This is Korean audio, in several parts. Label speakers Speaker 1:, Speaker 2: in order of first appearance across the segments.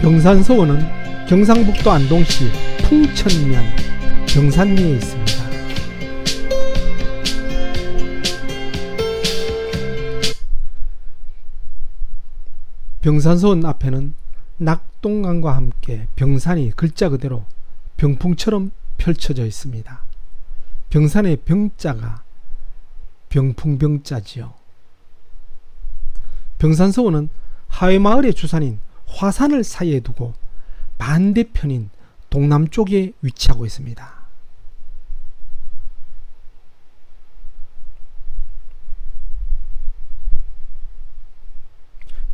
Speaker 1: 병산서원은 경상북도 안동시 풍천면 병산리에 있습니다. 병산서원 앞에는 낙동강과 함께 병산이 글자 그대로 병풍처럼 펼쳐져 있습니다. 병산의 병자가 병풍병자지요. 병산서원은 하회마을의 주산인 화산을 사이에 두고 반대편인 동남쪽에 위치하고 있습니다.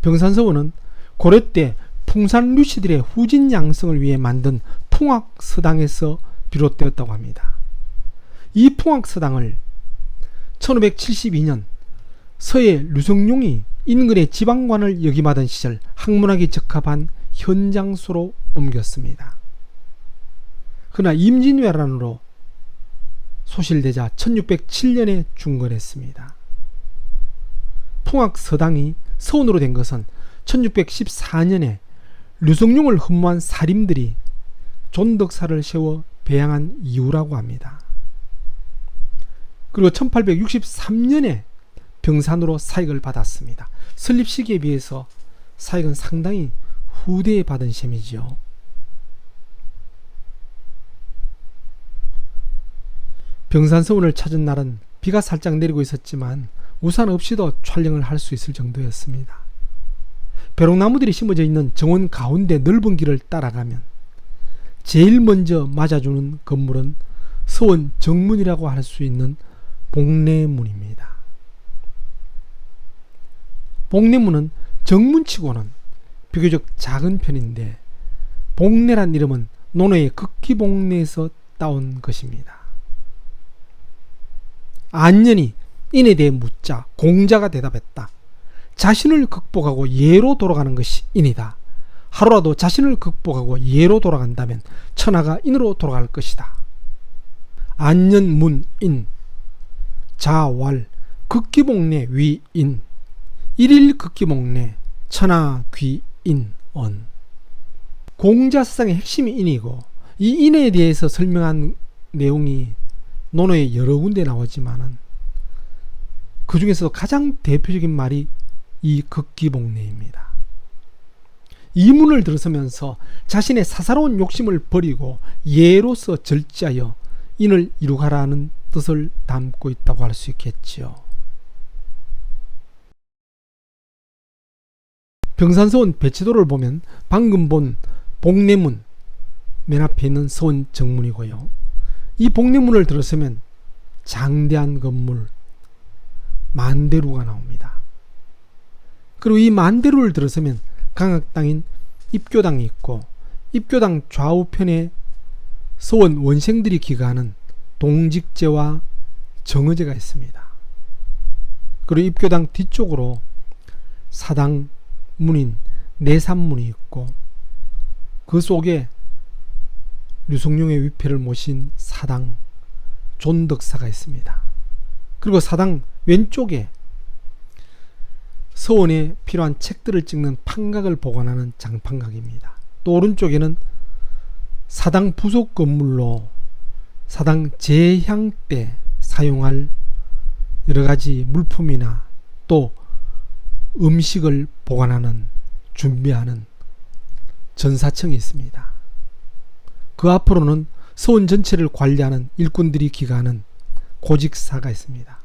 Speaker 1: 병산서원은 고려 때 풍산 류씨들의 후진 양성을 위해 만든 풍악서당에서 비롯되었다고 합니다. 이 풍악서당을 1572년 서해 류성룡이 인근의 지방관을 역임하던 시절 학문학에 적합한 현장소로 옮겼습니다. 그러나 임진왜란으로 소실되자 1607년에 중건했습니다. 풍악서당이 서원으로 된 것은 1614년에 류성룡을 흠모한 사림들이 존덕사를 세워 배양한 이후라고 합니다. 그리고 1863년에 병산으로 사익을 받았습니다. 설립 시기에 비해서 사익은 상당히 후대에 받은 셈이지요. 병산서원을 찾은 날은 비가 살짝 내리고 있었지만 우산 없이도 촬영을 할 수 있을 정도였습니다. 벼룩나무들이 심어져 있는 정원 가운데 넓은 길을 따라가면 제일 먼저 맞아주는 건물은 서원 정문이라고 할 수 있는 복례문입니다. 복례문은 정문치고는 비교적 작은 편인데 복례란 이름은 논어의 극기복례에서 따온 것입니다. 안년이 인에 대해 묻자 공자가 대답했다. 자신을 극복하고 예로 돌아가는 것이 인이다. 하루라도 자신을 극복하고 예로 돌아간다면 천하가 인으로 돌아갈 것이다. 안년문인 자왈 극기복례 위인 일일 극기복례 천하귀인언. 공자사상의 핵심이 인이고 이 인에 대해서 설명한 내용이 논어에 여러 군데 나오지만은 그 중에서도 가장 대표적인 말이 이 극기복례입니다. 이 문을 들어서면서 자신의 사사로운 욕심을 버리고 예로서 절제하여 인을 이루가라는 뜻을 담고 있다고 할 수 있겠지요. 병산서원 배치도를 보면 방금 본 복례문 맨 앞에 있는 서원 정문이고요. 이 복례문을 들어서면 장대한 건물 만대루가 나옵니다. 그리고 이 만대루를 들어서면 강학당인 입교당이 있고 입교당 좌우편에 서원 원생들이 기거하는 동직제와 정의제가 있습니다. 그리고 입교당 뒤쪽으로 사당 문인 내산문이 있고 그 속에 류성룡의 위패를 모신 사당 존덕사가 있습니다. 그리고 사당 왼쪽에 서원에 필요한 책들을 찍는 판각을 보관하는 장판각입니다. 또 오른쪽에는 사당 부속 건물로 사당 제향 때 사용할 여러가지 물품이나 또 음식을 보관하는 준비하는 전사청이 있습니다. 그 앞으로는 서원 전체를 관리하는 일꾼들이 기거하는 고직사가 있습니다.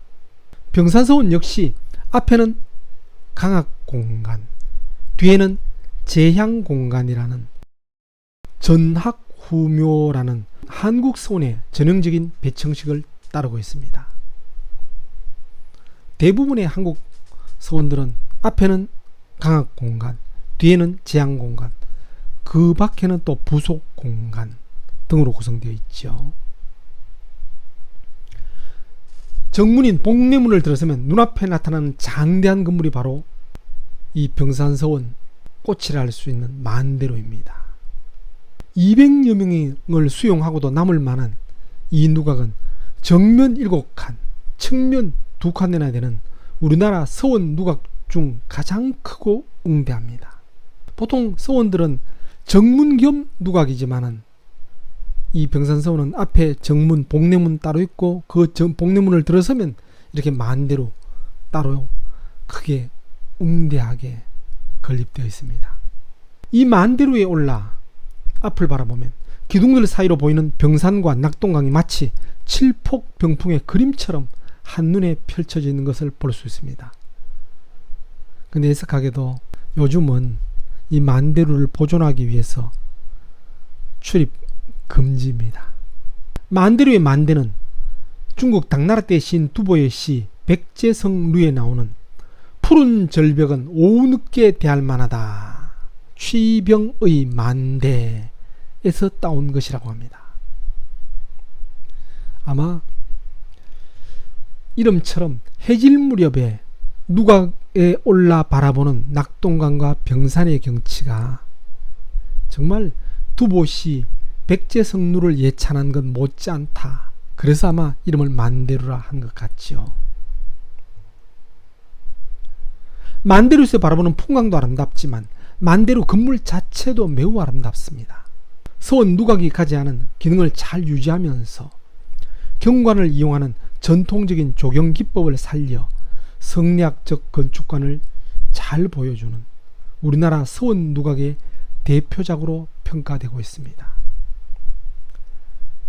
Speaker 1: 병산서원 역시 앞에는 강학공간, 뒤에는 제향공간이라는 전학후묘라는 한국 서원의 전형적인 배청식을 따르고 있습니다. 대부분의 한국 서원들은 앞에는 강학공간, 뒤에는 제향공간, 그 밖에는 또 부속공간 등으로 구성되어 있죠. 정문인 복례문을 들어서면 눈앞에 나타나는 장대한 건물이 바로 이 병산서원 꽃이라 할 수 있는 만대로입니다. 200여 명을 수용하고도 남을 만한 이 누각은 정면 7칸, 측면 2칸이나 되는 우리나라 서원 누각 중 가장 크고 웅대합니다. 보통 서원들은 정문 겸 누각이지만은 이 병산서원은 앞에 정문, 복례문 따로 있고 그 복례문을 들어서면 이렇게 만대로 따로 크게 웅대하게 건립되어 있습니다. 이 만대로에 올라 앞을 바라보면 기둥들 사이로 보이는 병산과 낙동강이 마치 칠폭 병풍의 그림처럼 한눈에 펼쳐져 있는 것을 볼 수 있습니다. 근데 애석하게도 요즘은 이 만대로를 보존하기 위해서 출입 금지입니다. 만대로의 만대는 중국 당나라 때 시인 두보의 시 백제성루에 나오는 푸른 절벽은 오후 늦게 대할 만하다. 취병의 만대에서 따온 것이라고 합니다. 아마 이름처럼 해질 무렵에 누각에 올라 바라보는 낙동강과 병산의 경치가 정말 두보시 백제성루를 예찬한 건 못지않다. 그래서 아마 이름을 만대루라 한 것 같지요. 만대루에서 바라보는 풍광도 아름답지만 만대루 건물 자체도 매우 아름답습니다. 서원 누각이 가지하는 기능을 잘 유지하면서 경관을 이용하는 전통적인 조경 기법을 살려 성리학적 건축관을 잘 보여주는 우리나라 서원 누각의 대표작으로 평가되고 있습니다.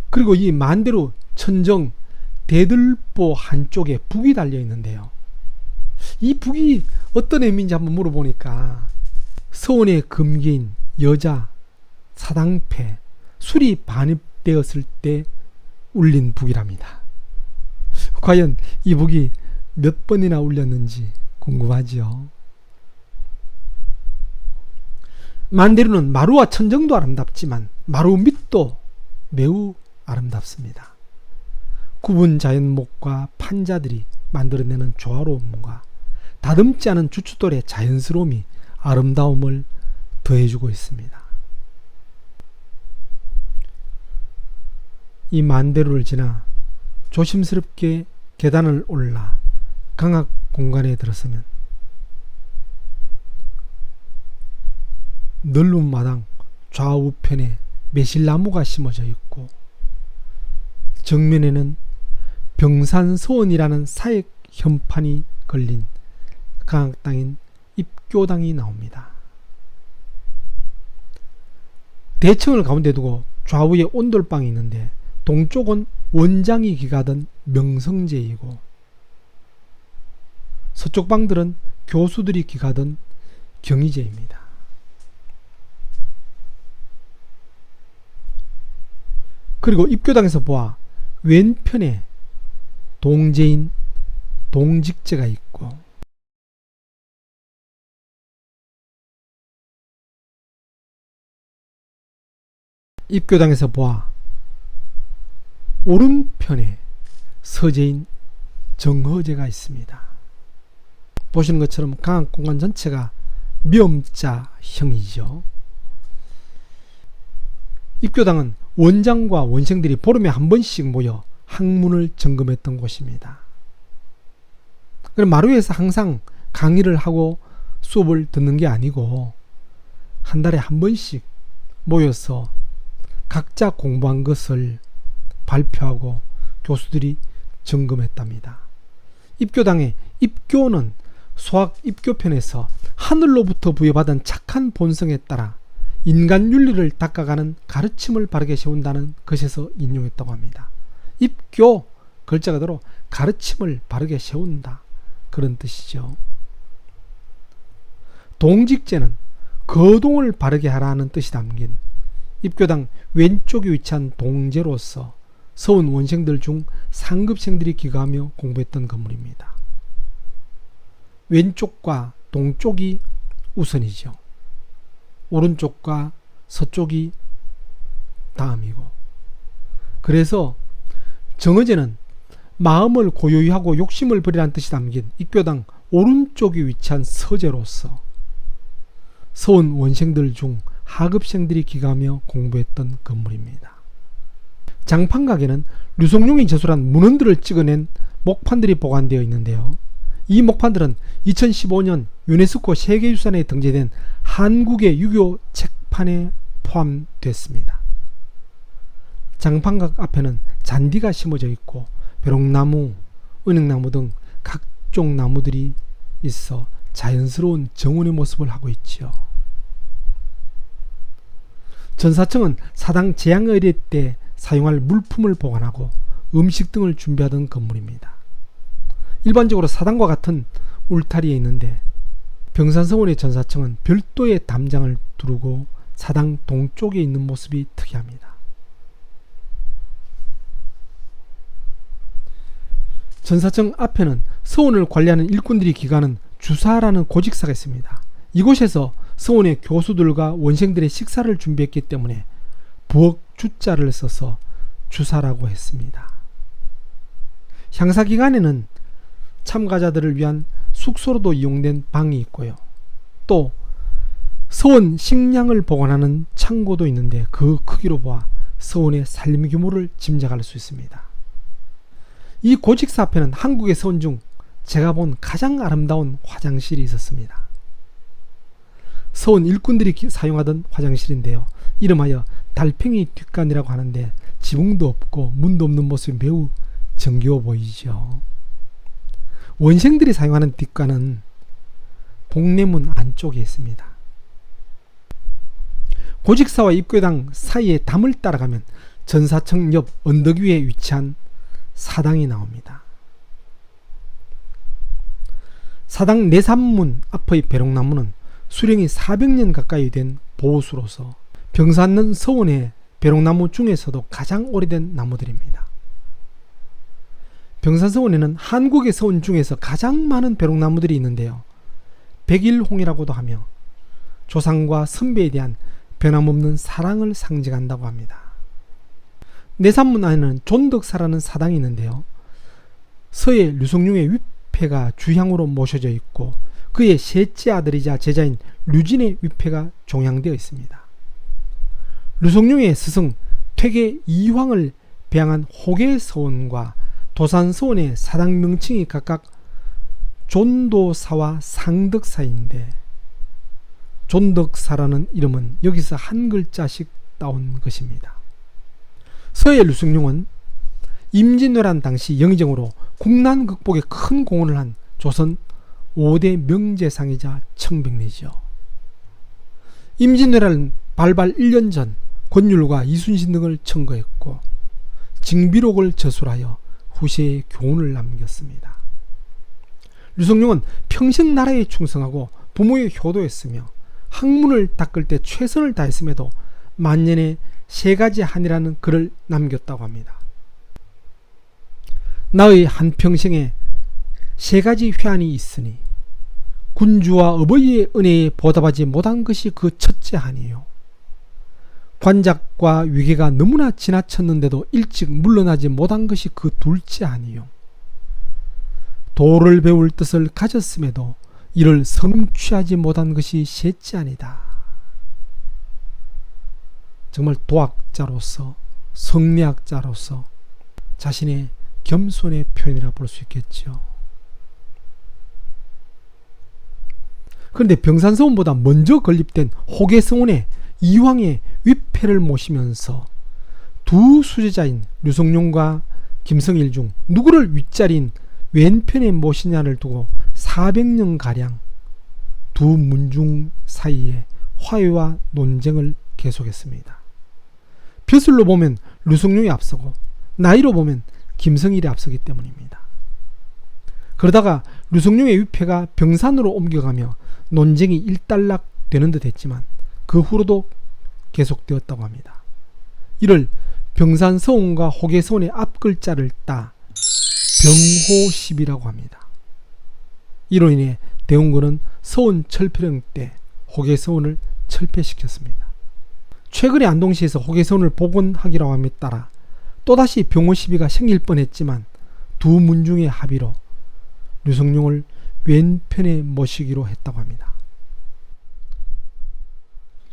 Speaker 1: 그리고 이 만대루 천정 대들보 한쪽에 북이 달려 있는데요. 이 북이 어떤 의미인지 한번 물어보니까 서원의 금기인 여자 사당패 술이 반입되었을 때 울린 북이랍니다. 과연 이 북이 몇 번이나 울렸는지 궁금하지요. 만대루는 마루와 천정도 아름답지만 마루 밑도 매우 아름답습니다. 구분 자연목과 판자들이 만들어내는 조화로운 뭔가 다듬지 않은 주춧돌의 자연스러움이 아름다움을 더해주고 있습니다. 이 만대루를 지나 조심스럽게 계단을 올라 강학 공간에 들어서면 넓은 마당 좌우편에 매실나무가 심어져 있고 정면에는 병산서원이라는 사역 현판이 걸린 강학당인 입교당이 나옵니다. 대청을 가운데 두고 좌우에 온돌방이 있는데 동쪽은 원장이 기가던 명성제이고 서쪽 방들은 교수들이 기가던 경희제입니다. 그리고 입교당에서 보아 왼편에 동제인 동직제가 있고 입교당에서 보아 오른편에 서제인 정허제가 있습니다. 보시는 것처럼 강학공간 전체가 미엄자형이죠. 입교당은 원장과 원생들이 보름에 한 번씩 모여 학문을 점검했던 곳입니다. 그럼 마루에서 항상 강의를 하고 수업을 듣는 게 아니고 한 달에 한 번씩 모여서 각자 공부한 것을 발표하고 교수들이 점검했답니다. 입교당의 입교는 소학 입교편에서 하늘로부터 부여받은 착한 본성에 따라 인간 윤리를 닦아가는 가르침을 바르게 세운다는 것에서 인용했다고 합니다. 입교 글자 그대로 가르침을 바르게 세운다 그런 뜻이죠. 동직제는 거동을 바르게 하라는 뜻이 담긴 입교당 왼쪽에 위치한 동제로서 서원 원생들 중 상급생들이 기가하며 공부했던 건물입니다. 왼쪽과 동쪽이 우선이죠. 오른쪽과 서쪽이 다음이고, 그래서 정어제는 마음을 고요히 하고 욕심을 버리라는 뜻이 담긴 입교당 오른쪽에 위치한 서제로서 서원 원생들 중 하급생들이 기가하며 공부했던 건물입니다. 장판각에는 류성룡이 제술한 문헌들을 찍어낸 목판들이 보관되어 있는데요. 이 목판들은 2015년 유네스코 세계유산에 등재된 한국의 유교 책판에 포함됐습니다. 장판각 앞에는 잔디가 심어져 있고 벼룩나무, 은행나무 등 각종 나무들이 있어 자연스러운 정원의 모습을 하고 있지요. 전사청은 사당 재앙의례 때 사용할 물품을 보관하고 음식 등을 준비하던 건물입니다. 일반적으로 사당과 같은 울타리에 있는데 병산서원의 전사청은 별도의 담장을 두르고 사당 동쪽에 있는 모습이 특이합니다. 전사청 앞에는 서원을 관리하는 일꾼들이 기가하는 주사라는 고직사가 있습니다. 이곳에서 서원의 교수들과 원생들의 식사를 준비했기 때문에 부엌 주자를 써서 주사라고 했습니다. 향사기간에는 참가자들을 위한 숙소로도 이용된 방이 있고요. 또 서원 식량을 보관하는 창고도 있는데 그 크기로 보아 서원의 살림 규모를 짐작할 수 있습니다. 이 고직사 앞에는 한국의 서원 중 제가 본 가장 아름다운 화장실이 있었습니다. 서원 일꾼들이 사용하던 화장실인데요. 이름하여 달팽이 뒷간이라고 하는데 지붕도 없고 문도 없는 모습이 매우 정겨워 보이죠. 원생들이 사용하는 뒷간은 복례문 안쪽에 있습니다. 고직사와 입구당 사이의 담을 따라가면 전사청 옆 언덕 위에 위치한 사당이 나옵니다. 사당 내산문 앞의 벼룩나무는 수령이 400년 가까이 된 보수로서 병산는 서원의 벼룩나무 중에서도 가장 오래된 나무들입니다. 병산서원에는 한국의 서원 중에서 가장 많은 벼룩나무들이 있는데요. 백일홍이라고도 하며 조상과 선배에 대한 변함없는 사랑을 상징한다고 합니다. 내산문 안에는 존덕사라는 사당이 있는데요. 서해 류성룡의 위패가 주향으로 모셔져 있고 그의 셋째 아들이자 제자인 류진의 위패가 종양되어 있습니다. 류성룡의 스승 퇴계 이황을 배양한 호계서원과 도산서원의 사당 명칭이 각각 존도사와 상덕사인데 존덕사라는 이름은 여기서 한 글자씩 따온 것입니다. 서해 류승룡은 임진왜란 당시 영의정으로 국난 극복에 큰 공헌을 한 조선 5대 명재상이자 청백리죠. 임진왜란 발발 1년 전 권율과 이순신 등을 청거했고 징비록을 저술하여 후세에 교훈을 남겼습니다. 류성룡은 평생 나라에 충성하고 부모의 효도했으며 학문을 닦을 때 최선을 다했음에도 만년에 3가지 한이라는 글을 남겼다고 합니다. 나의 한평생에 3가지 회한이 있으니 군주와 어버이의 은혜에 보답하지 못한 것이 그 첫째 한이요. 관작과 위계가 너무나 지나쳤는데도 일찍 물러나지 못한 것이 그 둘째 한이요. 도를 배울 뜻을 가졌음에도 이를 성취하지 못한 것이 셋째 한이다. 정말 도학자로서 성리학자로서 자신의 겸손의 표현이라 볼 수 있겠죠. 그런데 병산서원보다 먼저 건립된 호계서원에 이황의 위패를 모시면서 두 수제자인 류성룡과 김성일 중 누구를 윗자리인 왼편에 모시냐를 두고 400년가량 두 문중 사이에 화해와 논쟁을 계속했습니다. 벼슬로 보면 류성룡이 앞서고 나이로 보면 김성일이 앞서기 때문입니다. 그러다가 류성룡의 위패가 병산으로 옮겨가며 논쟁이 일단락 되는 듯 했지만 그 후로도 계속되었다고 합니다. 이를 병산서원과 호계서원의 앞글자를 따 병호십이라고 합니다. 이로 인해 대원군은 서원 철폐령 때 호계서원을 철폐시켰습니다. 최근에 안동시에서 호계서원을 복원하기로 함에 따라 또다시 병호시비가 생길 뻔했지만 두 문중의 합의로 류성룡을 왼편에 모시기로 했다고 합니다.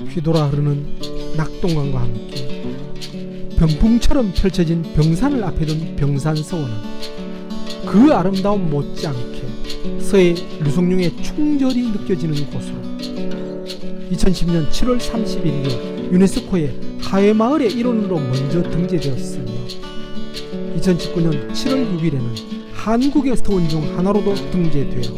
Speaker 1: 휘돌아 흐르는 낙동강과 함께 병풍처럼 펼쳐진 병산을 앞에 둔 병산서원은 그 아름다움 못지않게 서해 류성룡의 충절이 느껴지는 곳으로 2012년 7월 31일 유네스코의 하회마을의 일원으로 먼저 등재되었으며 2019년 7월 6일에는 한국의 서원 중 하나로도 등재되어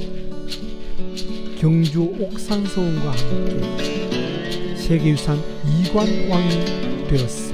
Speaker 1: 경주 옥산서원과 함께 세계유산 2관왕이 되었습니다.